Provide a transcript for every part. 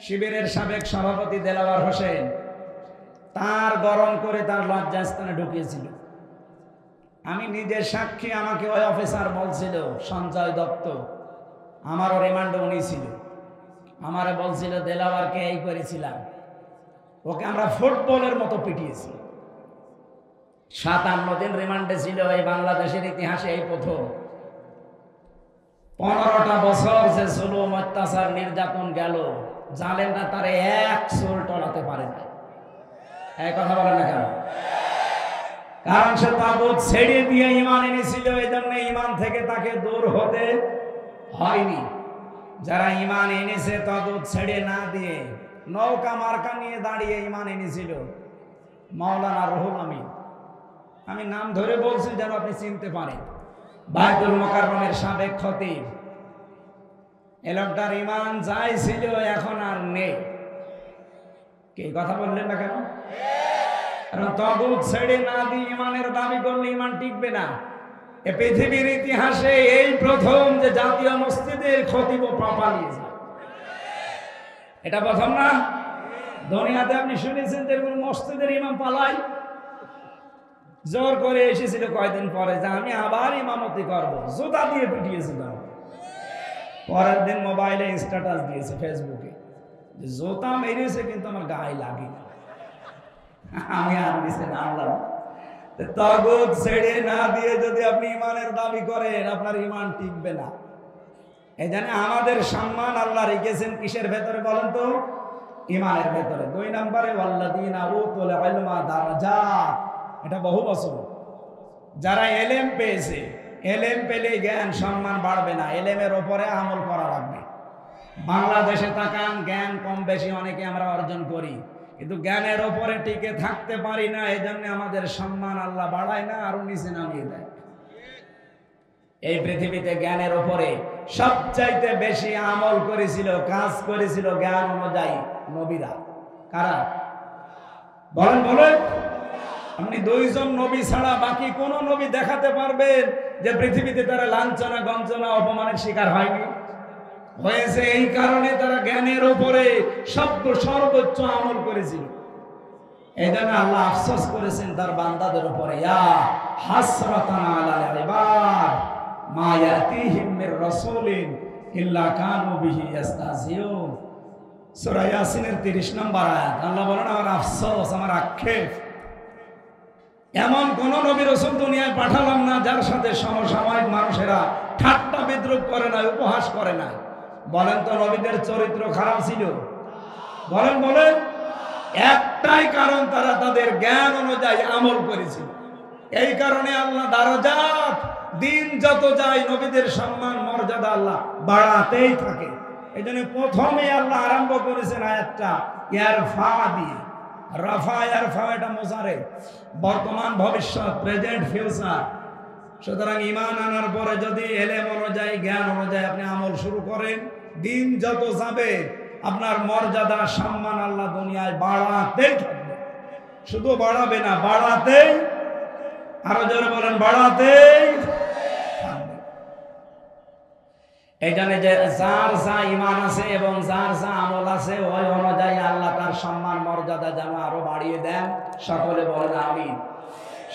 শিবিরের সাবেক সভাপতি দেলাওয়ার হোসেন তার গরম করে তার লজ্জাস্থানে ঢুকিয়েছিল। আমি নিজের সাক্ষী, আমাকে ওই অফিসার বলছিল, সঞ্জয় দত্ত, আমারও রিমান্ডে উনি ছিল, আমারে বলছিল দেলাওয়ারকে এই করেছিলাম, ওকে আমরা ফুটবলের মতো পিটিয়েছি। 57 দিন রিমান্ডে ছিল। এই বাংলাদেশের ইতিহাসে এই প্রথম। 15টা বছর যে জুলুম, অত্যাচার, নির্যাতন গেল, জালেমরা তারে এক চুল টলাতে পারে না। এই কথা বলে না কেন? কারণ সে তাগুত ছেড়ে দিয়ে ঈমান এনেছিল, এই জন্য ঈমান থেকে তাকে দূর হতে হয়নি। যারা ঈমান এনেছে তাগুত ছেড়ে না দিয়ে নৌকা মার্কা নিয়ে দাঁড়িয়ে ঈমান এনেছিল, মাওলানা রুহুল আমিন, আমি নাম ধরে বলছি যেন আপনি চিনতে পারেন, বাইতুল মুকাররমের সাবেক খতিব। এ লোকটার ঈমান যাই ছিল এখন আর নেই। কে কথা বললেন না কেন? কারণ তাগুত ছেড়ে না দিয়ে ঈমানের দাবি করলে ঈমান টিকবে না। এ পৃথিবীর ইতিহাসে এই প্রথম যে জাতীয় মসজিদের খতিব পালিয়ে যায়। এটা প্রথম না। দুনিয়াতে আপনি শুনেছেন যে মসজিদের ইমাম পালাই? জোর করে এসেছিল কয়দিন পরে যে আমি আবার ইমামতি করব, জুতা দিয়ে পিটিয়েছিল। পরের দিন মোবাইলে স্ট্যাটাস দিয়েছে ফেসবুকে, জুতা মেরেছে কিন্তু আমার গায়ে লাগে না, আমি আর নিচে নামলাম। তাগুত ছেড়ে না দিয়ে যদি আপনি ঈমানের দাবি করেন, আপনার ঈমান টিকবে না। এই জন্য আমাদের সম্মান আল্লাহ রেখেছেন কিসের ভেতরে বলেন তো? ঈমানের ভেতরে। 2 নম্বরে ওয়াল্লাযীনা উতুল ইলমা দারাজাত, এটা বহু বছর। যারা এলেম পেয়েছে, এলেম পেলে জ্ঞান সম্মান বাড়বে না, এলেমের ওপরে আমল করা লাগবে। বাংলাদেশে তাকান, জ্ঞান কম বেশি অনেকে আমরা অর্জন করি, কিন্তু জ্ঞানের ওপরে টিকে থাকতে পারি না। এই জন্য আমাদের সম্মান আল্লাহ বাড়ায় না, আরো নিচে নামিয়ে দেয়। এই পৃথিবীতে জ্ঞানের ওপরে সবচাইতে বেশি আমল করেছিল, কাজ করেছিল জ্ঞান অনুযায়ী নবীরা। কারা? বলেন বলেন। আপনি 2 জন নবী ছাড়া বাকি কোন নবী দেখাতে পারবেন যে পৃথিবীতে তারা লাঞ্ছনা, গঞ্জনা, অপমানের শিকার হয়নি? হয়েছে। এই কারণে তারা জ্ঞানের উপরে সর্বোচ্চ আমল করেছিল। এই জন্য আল্লাহ আফসোস করেছেন তার বান্দাদের উপরে, ইয়া হাসরাতান আলাল ইবাদ মা ইয়াতিহিম মির রাসূলিন ইল্লা কানু বিহি ইস্তাহজিউন। সূরা ইয়াসিনের 30 নম্বর আয়াত। আল্লাহ বলেন, আমার আফসোস, আমার আক্ষেপ, এমন কোন নবী রাসূল দুনিয়ায় পাঠালাম না যার সাথে সমসাময়িক মানুষেরা ঠাট্টা বিদ্রূপ করে না, উপহাস করে না। বলেন তো নবীদের চরিত্র খারাপ ছিল? বলেন বলেন। একটাই কারণ, তারা তাদের জ্ঞান অনুযায়ী আমল করেছিল। এই কারণে আল্লাহ দারাজাত, দিন যত যায় নবীদের সম্মান মর্যাদা আল্লাহ বাড়াতেই থাকে। এই জন্য প্রথমে আল্লাহ আরম্ভ করেছেন আয়াতটা ইয়ারফা দিয়ে। রাফা ইয়ারফা, এটা মুজারে, বর্তমান ভবিষ্যৎ, প্রেজেন্ট ফিউচার। সুতরাং ঈমান আনার পরে যদি এলেম অনুযায়ী, জ্ঞান অনুযায়ী আপনি আমল শুরু করেন, দিন যত যাবে আপনার মর্যাদা, সম্মান আল্লাহ দুনিয়ায় বাড়াতেই থাকবে। শুধু বাড়াবে না, বাড়াতেই, আরো জোরে বলেন, বাড়াতেই থাকবে। এই জন্য যে যার যা ঈমান আছে এবং যার যা আমল আছে, ওই অনুযায়ী আল্লাহ তার সম্মান মর্যাদা যেন আরো বাড়িয়ে দেন। সকলে বলেন আমিন।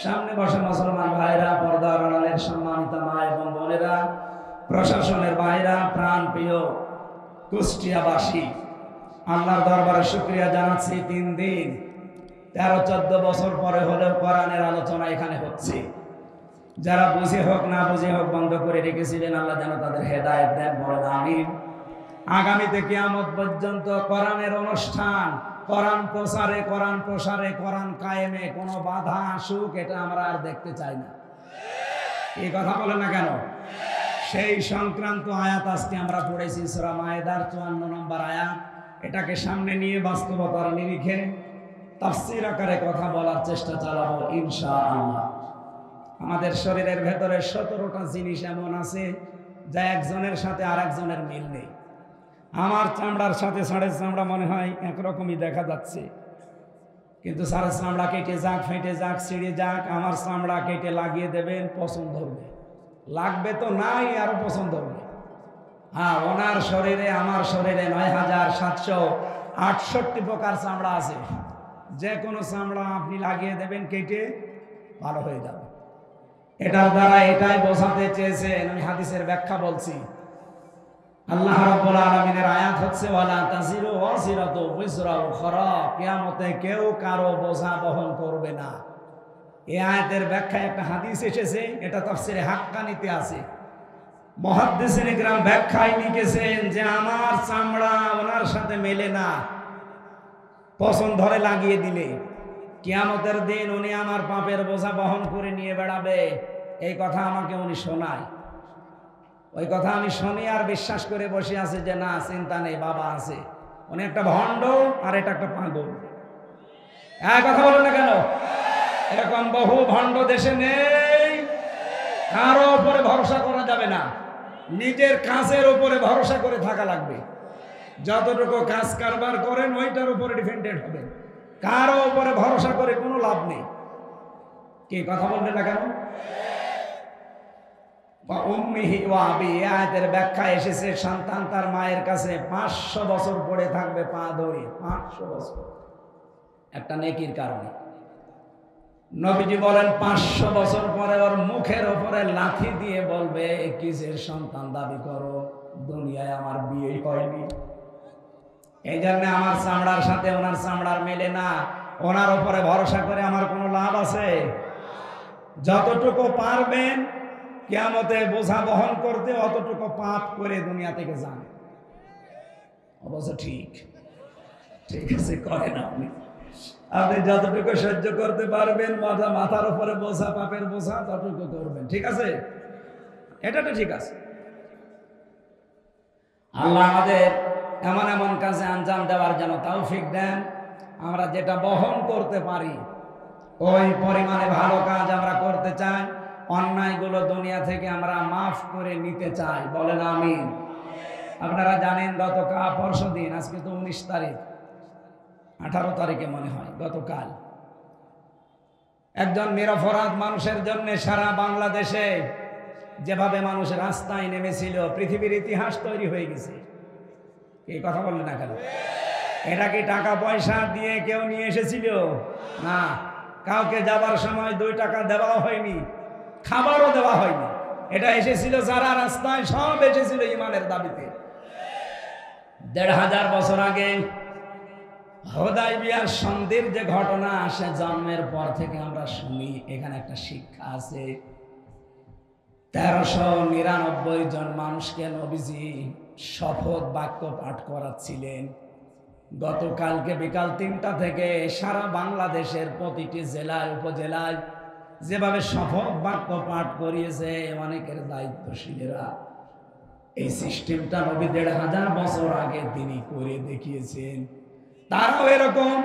সামনে বসে মুসলমান ভাইরা, পর্দার আড়ালের সম্মানিত মা এবং বোনেরা, প্রশাসনের ভাইরা, প্রাণ প্রিয় কুষ্টিয়াবাসী, আল্লাহর দরবারে শুকরিয়া জানাচ্ছি। 3 দিন 13-14 বছর পরে হলেও কোরআনের আলোচনা এখানে হচ্ছে। যারা বুঝে হোক না বুঝে হোক বন্ধ করে রেখেছিলেন, আল্লাহ যেন তাদের হেদায়েত দেন। বলেন আমিন। আগামীতে কিয়ামত পর্যন্ত কোরআনের অনুষ্ঠান, কোরআন প্রচারে, কোরআন প্রসারে, কোরআন কায়েমে কোনো বাধা আসুক, এটা আমরা আর দেখতে চাই না। এই কথা বলেন না কেন? সেই সংক্রান্ত আয়াত আজকে আমরা পড়েছি, সূরা মায়েদার 54 নম্বর আয়াত। এটাকে সামনে নিয়ে বাস্তবতার নিরিখে তাফসীর আকারে কথা বলার চেষ্টা চালাবো ইনশাআল্লাহ। আমাদের শরীরের ভেতরে 17টা জিনিস এমন আছে যা একজনের সাথে আর একজনের মিল নেই। আমার চামড়ার সাথে ষাঁড়ের চামড়া মনে হয় একরকমই দেখা যাচ্ছে, কিন্তু ষাঁড়ের চামড়া কেটে যাক, ফেটে যাক, ছিঁড়ে যাক, আমার চামড়া কেটে লাগিয়ে দেবেন, পছন্দ হবে। লাগবে তো নাই, আরো পছন্দ হবে। হ্যাঁ, ওনার শরীরে আমার শরীরে ৯,৭৬৮ প্রকার চামড়া আছে। যে কোনো চামড়া আপনি লাগিয়ে দেবেন, কেটে ভালো হয়ে যাবে। এটার দ্বারা এটাই বোঝাতে চেয়েছেন, আমি হাদিসের ব্যাখ্যা বলছি। আল্লাহ রাব্বুল আলামিনের আয়াত হচ্ছে ওয়ালা তাজিরু ওয়াজিরাতু বিজরা উখরা, কিয়ামতে কেউ কারো বোঝা বহন করবে না। এই আয়াতের ব্যাখ্যায় একটা হাদিস এসেছে, এটা তাফসিরে হাক্কানিতে আছে। মুহাদ্দিসিন ইকরাম ব্যাখ্যায় লিখেছেন যে আমার চামড়া ওনার সাথে মেলে না, পছন্দ ধরে লাগিয়ে দিলে কিয়ামতের দিন উনি আমার পাপের বোঝা বহন করে নিয়ে বেড়াবে। এই কথা আমাকে উনি শোনায়। ওই কথা আমি শুনি আর বিশ্বাস করে বসে আছে যে না, চিন্তা নেই, বাবা আছে। উনি একটা ভণ্ড আর এটা একটা পাগল। এক কথা বলেন না কেন? এরকম বহু ভণ্ড দেশে নেই। কারো উপরে ভরসা করা যাবে না, নিজের কাজের উপরে ভরসা করে থাকা লাগবে। যতটুকু কাজ কারবার করেন ওইটার উপরে ডিপেন্ডেন্ট হবেন, কারো উপরে ভরসা করে কোনো লাভ নেই। কি কথা বলবেন না কেন? আয়াতের ব্যাখ্যা এসেছে সন্তান তার মায়ের কাছে 500 বছর পড়ে থাকবে পা ধরে, 500 বছর, একটা নেকির কারণে। নবীজি বলেন 500 বছর পরে ওর মুখের উপরে লাথি দিয়ে বলবে কিসের সন্তান দাবি করো, দুনিয়ায় আমার বিয়ে হয়নি। এই জন্য আমার চামড়ার সাথে ওনার চামড়ার মেলে না। ওনার উপরে ভরসা করে আমার কোনো লাভ আছে? যতটুকু পারবেন কিয়ামতে বোঝা বহন করতে অতটুকু পাপ করে দুনিয়া থেকে যান। অবশ্য ঠিক আছে, করেন আপনি। আপনি যতটুকু সহ্য করতে পারবেন, মাথার উপরে বোঝা, পাপের বোঝা, ততটুকু করবেন। ঠিক আছে, এটা তো ঠিক আছে। আল্লাহ আমাদের এমন এমন কাজে আঞ্জাম দেওয়ার যেন তৌফিক দেন, আমরা যেটা বহন করতে পারি ওই পরিমাণে ভালো কাজ আমরা করতে চাই। অন্যায়গুলো দুনিয়া থেকে আমরা মাফ করে নিতে চাই। বলেন আমিন। আপনারা জানেন গতকাল পরশুদিন, আজকে তো 19 তারিখ, 18 তারিখে মনে হয়, গতকাল একজন নিরপরাধ মানুষের জন্য সারা বাংলাদেশে যেভাবে মানুষ রাস্তায় নেমেছিল, পৃথিবীর ইতিহাস তৈরি হয়ে গেছে। এই কথা বললেন না কেন? এটা কি টাকা পয়সা দিয়ে কেউ নিয়ে এসেছিল? না, কাউকে যাবার সময় 2 টাকা দেওয়া হয়নি, খাবারও দেওয়া হয়নি। এটা এসেছিল যারা রাস্তায়, সব এসেছিল ইমানের দাবিতে। 1500 বছর আগে হুদায়বিয়ার সন্ধির যে ঘটনা আসে, জন্মের পর থেকে আমরা শুনি। এখানে একটা শিক্ষা আছে। 1399 জন মানুষকে নবীজি শপথ বাক্য পাঠ করাচ্ছিলেন। গতকালকে বিকাল 3টা থেকে সারা বাংলাদেশের প্রতিটি জেলায় উপজেলায় যেভাবে শপথ বাক্য পাঠ করিয়েছে অনেকের দায়িত্বশীলেরা, এই সিস্টেমটা নবী 1500 বছর আগে তিনি করে দেখিয়েছেন। তারাও এরকম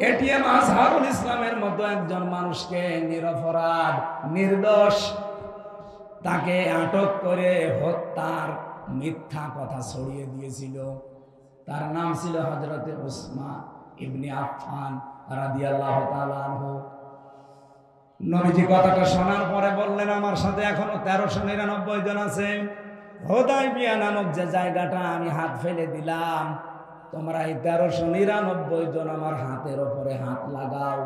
এটিএম আজহারুল ইসলামের মতো একজন মানুষকে, নিরপরাধ নির্দোষ, তাকে আটক করে হত্যার মিথ্যা কথা ছড়িয়ে দিয়েছিল। তার নাম ছিল হযরতে উসমান ইবনে আফফান রাদিয়াল্লাহু তাআলা আনহু। নবীজি কথাটা শোনার পরে বললেন, আমার সাথে এখনো 1399 জন আছে। হুদায়বিয়া নামক যে জায়গাটা আমি হাত ফেলে দিলাম, তোমরা এই 1399 জন আমার হাতের উপরে হাত লাগাও।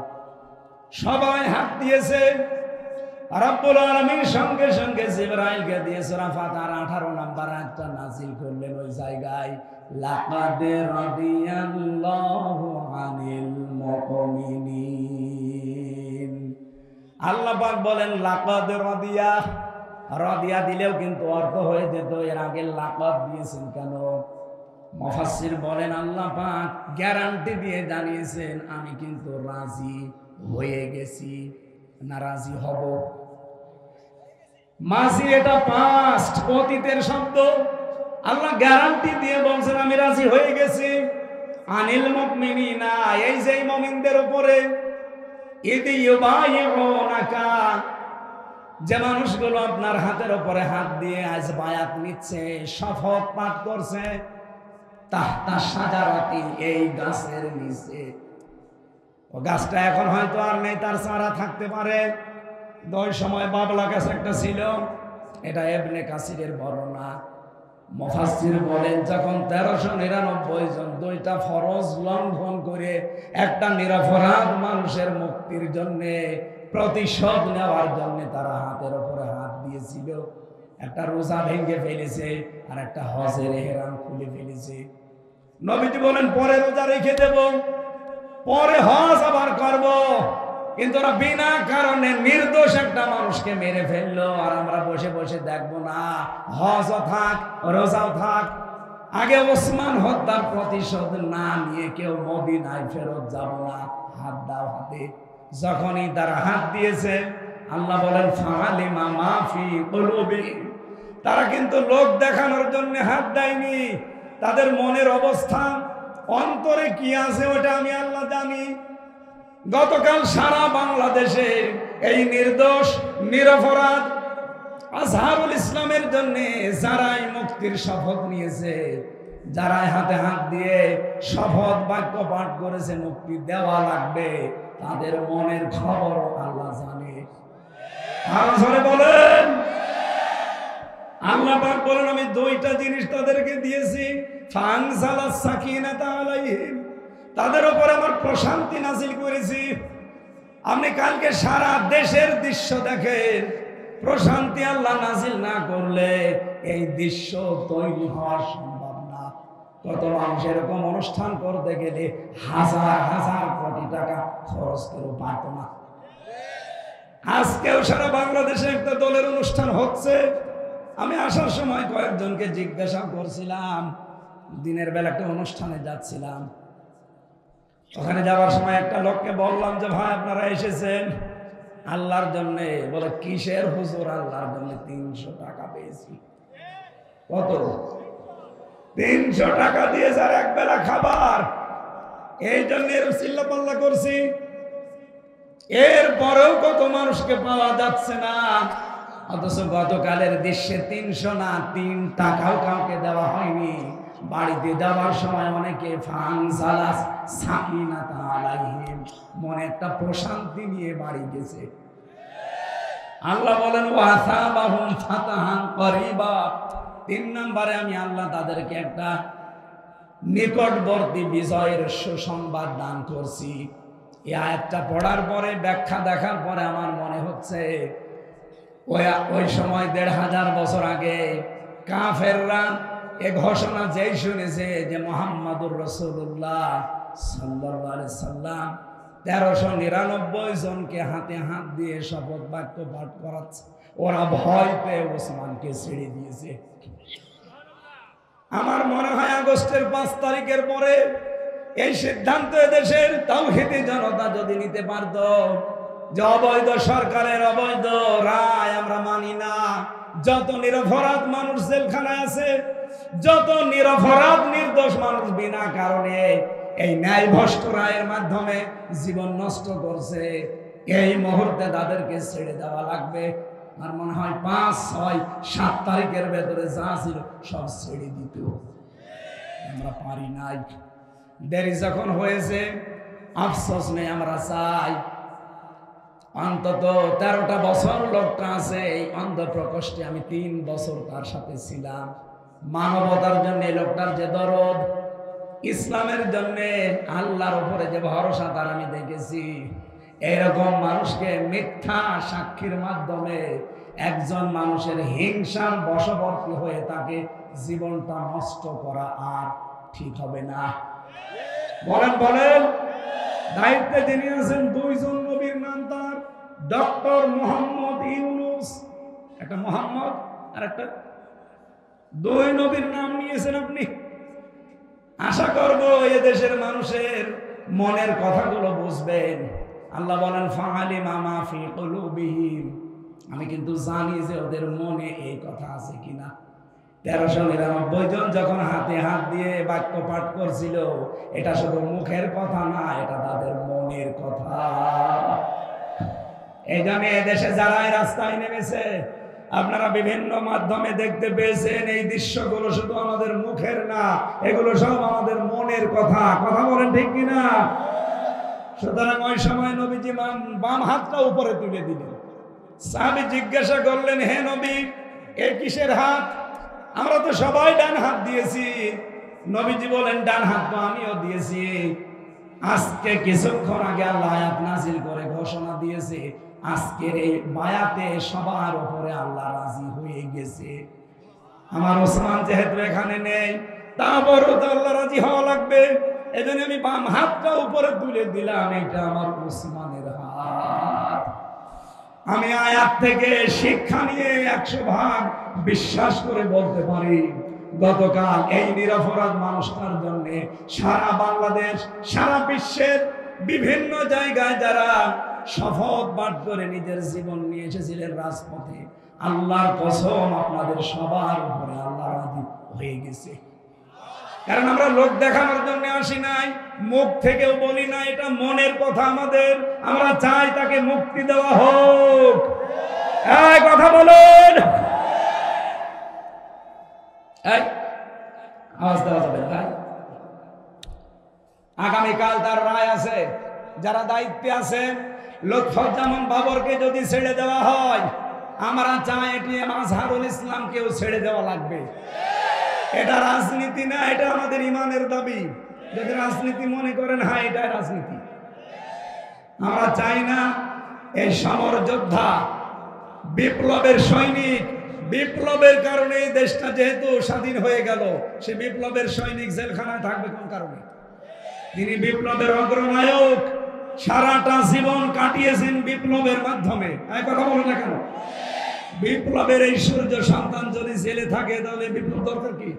সবাই হাত দিয়েছে। রব্বুল আলামিন সঙ্গে সঙ্গে জিবরাইলকে দিয়ে সূরা ফাতিহার 18 নম্বর আয়াতটা নাযিল করলেন ওই জায়গায়, লাকাদ রাদিয়াল্লাহু আনিল মুমিনিন। আল্লাহ পাক বলেন লাকাদ রাদিয়া। রাদিয়া দিলেও কিন্তু অর্থ হয়ে যেত, এর আগে লাকাদ দিয়েছেন কেন? মুফাসসির বলেন আল্লাহ পাক গ্যারান্টি দিয়ে জানিয়েছেন, আমি কিন্তু রাজি হয়ে গেছি, না রাজি হব। মাঝি এটা পাস্ট, অতীতের শব্দ। আল্লাহ গ্যারান্টি দিয়ে বলছেন আমি রাজি হয়ে গেছি। আনিল মুমিনিনা, এই যে মুমিনদের উপরে, ইদি ইউবাইউনাকা, যে মানুষগুলো আপনার হাতের উপরে হাত দিয়ে আজ বায়াত নিচ্ছে, শপথ পাঠ করছে, তাহতা শাজারাতি, এই গাছের নিচে। ও গাছটা এখন হয়তো আর নেই, তার চারা থাকতে পারে। ওই সময় বাবলা গাছ একটা ছিল, এটা ইবনে কাসিরের বর্ণনা। মুফাসসির বলেন যখন 1399 জন দুইটা ফরজ লঙ্ঘন করে একটা নিরপরাধ মানুষের মুক্তির জন্য প্রতিশোধ নেওয়ার জন্য তারা হাতের উপরে হাত দিয়েছিল, একটা রোজা ভেঙে ফেলেছে আর একটা হজের ইহরাম খুলে ফেলেছে। নবীজি বলেন পরে রোজা রেখে দেব, পরে হজ আবার করব, কিন্তু ওরা বিনা কারণে নির্দোষ একটা মানুষকে মেরে ফেললো, আর আমরা বসে বসে দেখবো না? হজও থাক রোজাও থাক, আগে ওসমান হত্যার প্রতিশোধ না নিয়ে কেউ মদিনায় ফেরত যাব না। হাত দাও হাতে। যখনই তারা হাত দিয়েছে, আল্লাহ বলেন ফাআলিমা মা ফি কুলুবিহিম, তারা কিন্তু লোক দেখানোর জন্য হাত দেয়নি, তাদের মনের অবস্থা অন্তরে কি আছে ওটা আমি আল্লাহ জানি। গতকাল সারা বাংলাদেশে এই নির্দোষ নিরপরাধ আজহারুল ইসলামের জন্য যারাই মুক্তির শপথ নিয়েছে, যারাই হাতে হাত দিয়ে শপথ বাক্য পাঠ করেছে মুক্তি দেওয়া লাগবে, তাদের মনের খবর আল্লাহ জানে। আরো জোরে বলেন। আল্লাহ পাক বলেন আমি দুইটা জিনিস তাদেরকে দিয়েছি, ফানজালাস সাকিনাতা আলাইহিম, তাদের উপর আমার প্রশান্তি নাজিল করেছি। আপনি কালকে সারা দেশের দৃশ্য দেখেন, প্রশান্তি আল্লাহ নাজিল না করলে এই দৃশ্য তৈরি হওয়া সম্ভব না। কত মানুষ এরকম অনুষ্ঠান করতে গেলে হাজার হাজার কোটি টাকা খরচ করে পারত না। আজকেও সারা বাংলাদেশে একটা দলের অনুষ্ঠান হচ্ছে। আমি আসার সময় কয়েকজনকে জিজ্ঞাসা করছিলাম, দিনের বেলা একটা অনুষ্ঠানে যাচ্ছিলাম, ওখানে যাওয়ার সময় একটা লোককে বললাম যে ভাই আপনারা এসেছেন আল্লাহর জন্য? বলে কিসের হুজুর? আল্লাহর জন্য 300 টাকা পেয়েছি। কত? 300 টাকা দিয়ে যার এক বেলা খাবার, এই জন্য চিল্লাপাল্লা করছি। এরপরেও কত মানুষকে পাওয়া যাচ্ছে না, অথচ গতকালের দৃশ্যে 300 না 3 টাকাও কাউকে দেওয়া হয়নি। বাড়িতে যাওয়ার সময় অনেকে ফানজালাস সাকিনাতা আলাইহিম, মনে একটা প্রশান্তি নিয়ে বাড়ি গেছে। আল্লাহ বলেন ওয়াসাবাহুম ফাতাহান করিবা, 3 নম্বরে আমি আল্লাহ তাদেরকে একটা নিকটবর্তী বিজয়ের সুসংবাদ দান করছি। এই আয়াতটা পড়ার পরে ব্যাখ্যা দেখার পরে আমার মনে হচ্ছে ওই সময় 1500 বছর আগে কাফেররা এ ঘোষণা যেই শুনেছে যে মুহাম্মাদুর রাসূলুল্লাহ সাল্লাল্লাহু আলাইহি সাল্লাম 1399 জনকে হাতে হাত দিয়ে শপথ বাক্য পাঠ করাচ্ছে, ওরা ভয় পেয়ে ওসমানকে ছেড়ে দিয়েছে। আমার মনে হয় আগস্টের 5 তারিখের পরে এই সিদ্ধান্ত দেশের তাওহীদি জনতা যদি নিতে পারত যে অবৈধ সরকারের অবৈধ রায় আমরা মানি না, যত নিরপরাধ মানুষ জেলখানায় আছে, যত নিরপরাধ নির্দোষ মানুষ বিনা কারণে এই ন্যায় ভ্রষ্ট রায়ের মাধ্যমে জীবন নষ্ট করছে, এই মুহূর্তে তাদেরকে ছেড়ে দেওয়া লাগবে। আর মনে হয় 5, 6, 7 তারিখের ভেতরে যা ছিল সব ছেড়ে দিত। আমরা পারি নাই, দেরি যখন হয়েছে আফসোস নেই, আমরা চাই অন্তত 13টা বছর লোকটা আছে এই অন্ধ প্রকোষ্ঠে, আমি 3 বছর তার সাথে ছিলাম। মানবতার জন্য লোকটার যে দরদ, ইসলামের জন্য আল্লাহর উপরে যে ভরসা তার আমি দেখেছি। এরকম মানুষকে মিথ্যা সাক্ষীর মাধ্যমে একজন মানুষের হিংসার বশবর্তী হয়ে তাকে জীবনটা নষ্ট করা আর ঠিক হবে না। বলেন বলেন। দায়িত্বে যিনি আছেন 2 জন নবীর নাম তার ডক্টর মোহাম্মদ ইউনুস, একটা মোহাম্মদ আর একটা 2 নবীর নাম নিয়েছেন আপনি। আশা করব এই দেশের মানুষের মনের কথাগুলো বুঝবেন। আল্লাহ বলেন ফাআলিমা মা ফি কুলুবিহিম, আমি কিন্তু জানি যে ওদের মনে এই কথা আছে কিনা। 1399 জন যখন হাতে হাত দিয়ে বাক্য পাঠ করছিল, এটা শুধু মুখের কথা না, এটা তাদের মনের কথা। এই জন্য এদেশে যারা রাস্তায় নেমেছে, আপনারা বিভিন্ন মাধ্যমে দেখতে পেয়েছেন, এই দৃশ্যগুলো শুধু আমাদের মুখের না, এগুলো সব আমাদের মনের কথা। কথা বলেন ঠিক কিনা? সুতরাং ওই সময় নবীজি বাম হাতটা উপরে তুলে দিলেন। সাহাবী জিজ্ঞাসা করলেন, হে নবী, এ কিসের হাত? আমরা তো সবাই ডান হাত দিয়েছি, নবীজি বলেন ডান হাত তো আমিও দিয়েছি। আজকে কিছুক্ষণ আগে আল্লাহ আয়াত নাযিল করে ঘোষণা দিয়েছে আজকের এই বায়াতে সবার উপরে আল্লাহ রাজি হয়ে গেছে। আমার ওসমান যেহেতু এখানে নেই, তারপরও তো আল্লাহ রাজি হওয়া লাগবে। এজন্য আমি বাম হাতটা উপরে তুলে দিলাম, এটা আমার ওসমানের হাত। আমি আয়াত থেকে শিক্ষা নিয়ে 100% বিশ্বাস করে বলতে পারি, গতকাল এই নিরপরাধ মানুষটার জন্য সারা বাংলাদেশ, সারা বিশ্বের বিভিন্ন জায়গায় যারা শপথ পাঠ করে নিজের জীবন নিয়ে এসেছিলেন রাজপথে, আল্লাহর কসম আপনাদের সবার উপরে আল্লাহ রাজি হয়ে গেছে। কারণ আমরা লোক দেখানোর জন্য আসি নাই, মুখ থেকেও বলি না, এটা মনের কথা আমাদের। আমরা চাই তাকে মুক্তি দেওয়া হোক। এই কথা বলেন, এই আওয়াজ দেওয়া যাবে ভাই। আগামীকাল তার রায় আছে, যারা দায়িত্বে আছে, লুৎফুজ্জামান বাবরকে যদি ছেড়ে দেওয়া হয়, আমরা চাই এটিএম আজহারুল ইসলামকেও ছেড়ে দেওয়া লাগবে। এটা রাজনীতি না, এটা আমাদের ইমানের দাবি। যদি রাজনীতি মনে করেন, হ্যাঁ এটাই রাজনীতি। আমরা চাই না এই সমর যোদ্ধা, বিপ্লবের সৈনিক, বিপ্লবের কারণে দেশটা যেহেতু স্বাধীন হয়ে গেল, সে বিপ্লবের সৈনিক জেলখানায় থাকবে কোন কারণে? তিনি বিপ্লবের অগ্রনায়ক, সারাটা জীবন কাটিয়েছেন বিপ্লবের মাধ্যমে। এই কথা বলো না কেন? বিপ্লবের এই সূর্য সন্তান যদি জেলে থাকে, তাহলে বিপ্লব দরকার কি?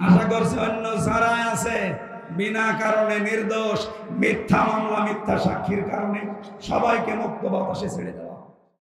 আশা করছে অন্য যারাই আছে বিনা কারণে নির্দোষ, মিথ্যা মামলা, মিথ্যা সাক্ষীর কারণে সবাইকে মুক্ত বাতাসে ছেড়ে দেয়।